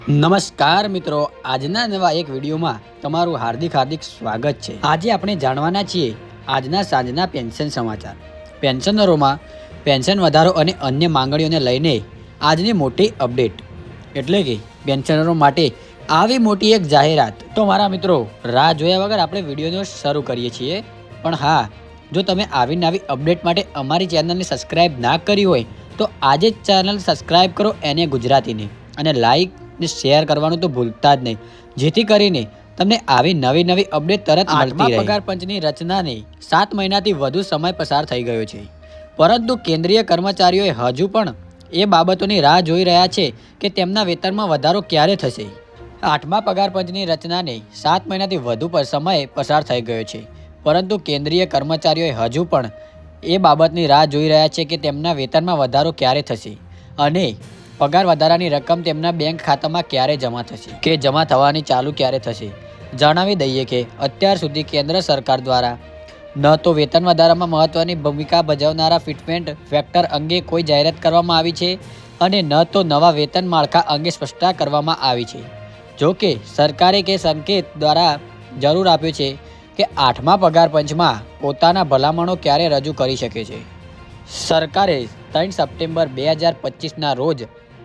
નમસ્કાર મિત્રો, આજના નવા એક વિડીયોમાં તમારું હાર્દિક સ્વાગત છે। આજે આપણે જાણવાના છીએ આજના સાંજના પેન્શન સમાચાર। પેન્શનરોમાં પેન્શન વધારો અને અન્ય માંગણીઓને લઈને આજની મોટી અપડેટ, એટલે કે પેન્શનરો માટે આવી મોટી એક જાહેરાત। તો મારા મિત્રો, રાહ જોયા વગર આપણે વિડીયોનો શરૂ કરીએ છીએ। પણ હા, જો તમે આવી નવી અપડેટ માટે અમારી ચેનલને સબસ્ક્રાઇબ ના કરી હોય તો આજે જ ચેનલ સબસ્ક્રાઇબ કરો એને ગુજરાતીને, અને લાઈક ને શેર કરવાનું તો ભૂલતા જ નહીં, જેથી કરીને તમને આવી નવી અપડેટ તરત મળતી રહે। પગાર પંચની રચનાને 7 મહિનાથી વધુ સમય પસાર થઈ ગયો છે, પરંતુ કેન્દ્રીય કર્મચારીઓએ હજુ પણ એ બાબતોની રાહ જોઈ રહ્યા છે કે તેમના વેતનમાં વધારો ક્યારે થશે। 8મા પગાર પંચની રચનાને 7 મહિનાથી વધુ સમય પસાર થઈ ગયો છે, પરંતુ કેન્દ્રીય કર્મચારીઓએ હજુ પણ એ બાબતની રાહ જોઈ રહ્યા છે કે તેમના વેતનમાં વધારો ક્યારે થશે અને પગાર વધારાની રકમ તેમના બેંક ખાતામાં ક્યારે જમા થશે કે જમા થવાની ચાલુ ક્યારે થશે। જણાવી દઈએ કે અત્યાર સુધી કેન્દ્ર સરકાર દ્વારા ન તો વેતન વધારામાં મહત્વની ભૂમિકા ભજવનારા ફિટમેન્ટ ફેક્ટર અંગે કોઈ જાહેરાત કરવામાં આવી છે અને ન તો નવા વેતન માળખા અંગે સ્પષ્ટતા કરવામાં આવી છે। જો કે સરકારે કે સંકેત દ્વારા જરૂર આપ્યો છે કે 8મા પગાર પંચમાં પોતાના ભલામણો ક્યારે રજૂ કરી શકે છે। સરકારે 3 સપ્ટેમ્બર 2025ના રોજ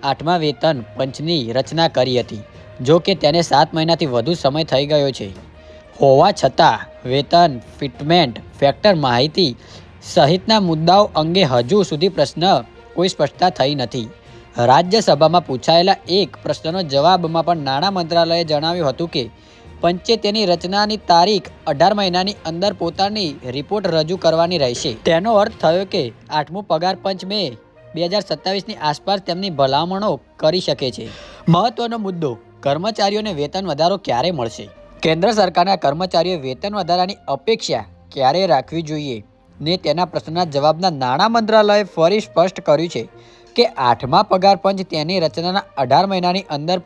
8મા વેતન પંચની રચના કરી હતી। જો કે તેને 7 મહિનાથી વધુ સમય થઈ ગયો છે હોવા છતાં વેતન ફિટમેન્ટ ફેક્ટર માહિતી સહિતના મુદ્દાઓ અંગે હજુ સુધી કોઈ સ્પષ્ટતા થઈ નથી। રાજ્યસભામાં પૂછાયેલા એક પ્રશ્નનો જવાબમાં પણ નાણાં મંત્રાલયે જણાવ્યું હતું કે પંચે તેની રચનાની તારીખ 18 મહિનાની અંદર પોતાની રિપોર્ટ રજૂ કરવાની રહેશે। તેનો અર્થ થયો કે 8મું પગાર પંચ મે 2027ની આસપાસ તેમની ભલામણો કરી શકે છે। મહત્વનો મુદ્દો, કર્મચારીઓને વેતન વધારો ક્યારે મળશે? કેન્દ્ર સરકારના કર્મચારીઓએ વેતન વધારાની અપેક્ષા ક્યારે રાખવી જોઈએ ને તેના પ્રશ્નના જવાબમાં નાણાં મંત્રાલયે ફરી સ્પષ્ટ કર્યું છે કે 8મા પગાર પંચ તેની રચનાના 18 મહિનાની અંદર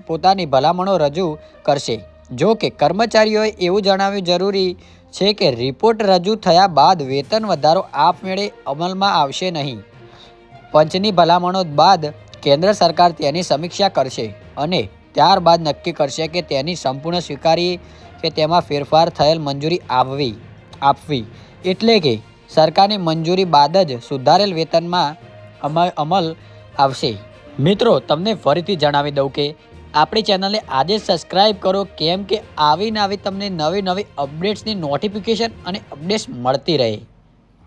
પોતાની ભલામણો રજૂ કરશે। જો કે કર્મચારીઓએ એવું જણાવવું જરૂરી છે કે રિપોર્ટ રજૂ થયા બાદ વેતન વધારો આપમેળે અમલમાં આવશે નહીં। પંચની ભલામણો બાદ કેન્દ્ર સરકાર તેની સમીક્ષા કરશે અને ત્યારબાદ નક્કી કરશે કે તેની સંપૂર્ણ સ્વીકારી કે તેમાં ફેરફાર થયેલ મંજૂરી આપવી। એટલે કે સરકારની મંજૂરી બાદ જ સુધારેલ વેતનમાં અમલ આવશે। મિત્રો, તમને ફરીથી જણાવી દઉં કે આપણી ચેનલને આજે જ સબસ્ક્રાઇબ કરો, કેમ કે આવી તમને નવી અપડેટ્સની નોટિફિકેશન અને અપડેટ્સ મળતી રહે।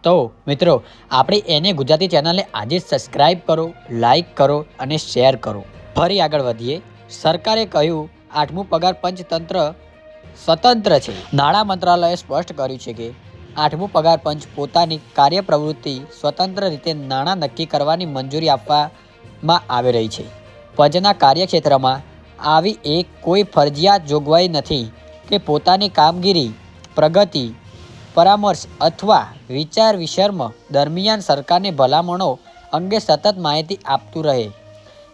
તો મિત્રો, આપણી એને ગુજરાતી ચેનલને આજે જ સબસ્ક્રાઇબ કરો, લાઈક કરો અને શેર કરો। ફરી આગળ વધીએ। સરકારે કહ્યું 8મું પગાર પંચ તંત્ર સ્વતંત્ર છે। નાણાં મંત્રાલયે સ્પષ્ટ કર્યું છે કે 8મું પગાર પંચ પોતાની કાર્યપ્રવૃત્તિ સ્વતંત્ર રીતે નાણાં નક્કી કરવાની મંજૂરી આપવામાં આવી રહી છે। પંચના કાર્યક્ષેત્રમાં આવી કોઈ ફરજિયાત જોગવાઈ નથી કે પોતાની કામગીરી, પ્રગતિ, પરામર્શ અથવા વિચાર વિમર્શ દરમિયાન સરકારની ભલામણો અંગે સતત માહિતી આપતું રહે।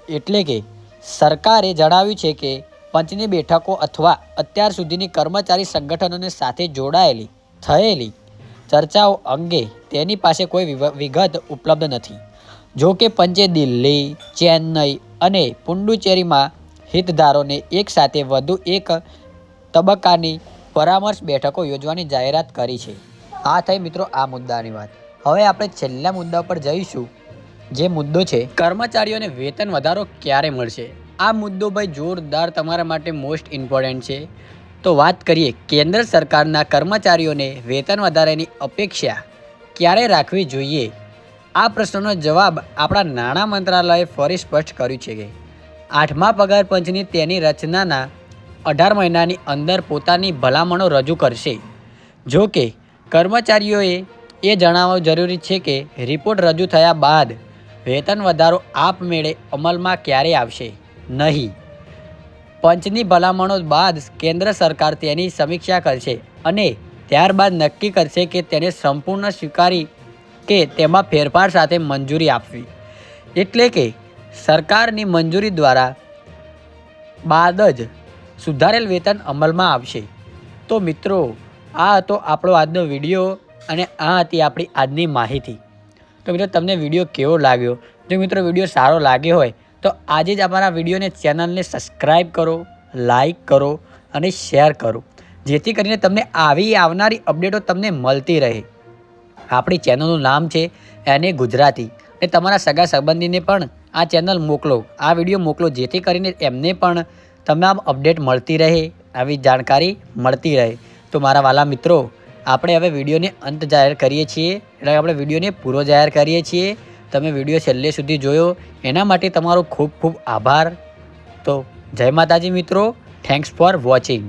એટલે કે સરકારે જણાવ્યું છે કે પંચની બેઠકો અથવા અત્યાર સુધીની કર્મચારી સંગઠનોને સાથે થયેલી ચર્ચાઓ અંગે તેની પાસે કોઈ વિગત ઉપલબ્ધ નથી। જો કે પંચે દિલ્હી, ચેન્નઈ અને પુડુચેરીમાં હિતધારકોને એક સાથે વધુ એક તબક્કાની પરામર્શ બેઠકો યોજવાની જાહેરાત કરી છે। આ થઈ મિત્રો આ મુદ્દાની વાત। હવે આપણે છેલ્લા મુદ્દા પર જઈશું, જે મુદ્દો છે કર્મચારીઓને વેતન વધારો ક્યારે મળશે। આ મુદ્દો ભાઈ જોરદાર તમારા માટે મોસ્ટ ઇમ્પોર્ટન્ટ છે। તો વાત કરીએ કેન્દ્ર સરકારના કર્મચારીઓને વેતન વધારાની અપેક્ષા ક્યારે રાખવી જોઈએ। આ પ્રશ્નનો જવાબ આપણા નાણાં મંત્રાલયે ફરી સ્પષ્ટ કર્યું છે કે 8મા પગાર પંચની તેની રચનાના 18 મહિનાની અંદર પોતાની ભલામણો રજૂ કરશે। જો કે કર્મચારીઓએ એ જણાવવું જરૂરી છે કે રિપોર્ટ રજૂ થયા બાદ વેતન વધારો આપમેળે અમલમાં ક્યારે આવશે નહીં। પંચની ભલામણો બાદ કેન્દ્ર સરકાર તેની સમીક્ષા કરશે અને ત્યારબાદ નક્કી કરશે કે તેને સંપૂર્ણ સ્વીકારી કે તેમાં ફેરફાર સાથે મંજૂરી આપવી। એટલે કે સરકારની મંજૂરી દ્વારા બાદ જ સુધારેલ વેતન અમલમાં આવશે। તો મિત્રો, આ હતો આપણો આજનો વિડીયો અને આ હતી આપણી આજની માહિતી। તો મિત્રો, તમને વિડીયો કેવો લાગ્યો? જો મિત્રો વિડીયો સારો લાગ્યો હોય તો આજે જ અમારા વિડીયોને ચેનલને સબસ્ક્રાઈબ કરો, લાઈક કરો અને શેર કરો, જેથી કરીને તમને આવનારી અપડેટો તમને મળતી રહે. આપણી ચેનલનું નામ છે એને ગુજરાતી, અને તમારા સગા સંબંધીને પણ આ ચેનલ મોકલો, આ વિડીયો મોકલો, જેથી કરીને એમને પણ તમામ અપડેટ મળતી રહે, આવી જાણકારી મળતી રહે. તો મારા વાલા મિત્રો, આપણે હવે વિડીયોને અંત જાહેર કરીએ છીએ, એટલે આપણે વિડીયોને પૂરો જાહેર કરીએ છીએ. તમે વિડીયો છેલ્લે સુધી જોયો એના માટે તમારો ખૂબ ખૂબ આભાર. તો જય માતાજી મિત્રો, થેન્ક્સ ફોર વોચિંગ.